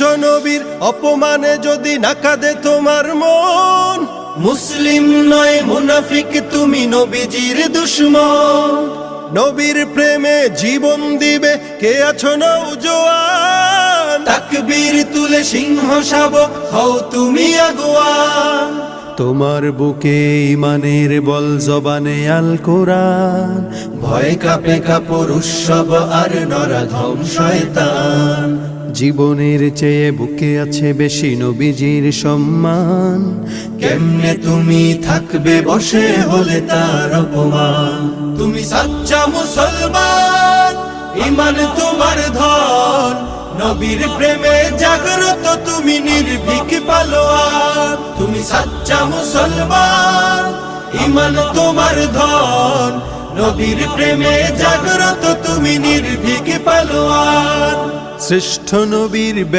বিশ্ব নবীর অপমানে যদি না কাঁদে তোমার মন, মুসলিম নয় মুনাফিক তুমি নবীজির দুশমন। নবীর প্রেমে জীবন দিবে কে আছো নওজোয়ান, তাকবীর তুলে সিংহ শাবক হও তুমি আগুয়ান। তোমার বুকে ইমানের বল জবানে আল কোরআন, ভয় কাঁপে কাপড় উৎসব আর নরাধম শয়তান। জীবনের চেয়ে বুকে আছে বেশি নবীজির সম্মান, কেমনে তুমি থাকবে বসে হলে তার অপমান। তুমি সাচ্চা মুসলমান, ইমান তোমার ধন, নবীর প্রেমে জাগ্রত তুমি নির্ভীক পালোয়ান। তুমি সাচ্চা মুসলমান, ইমান তোমার ধন, নবীর প্রেমে জাগ্রত তুমি নির্ভীক পালোয়ান। শ্রেষ্ঠ নবীর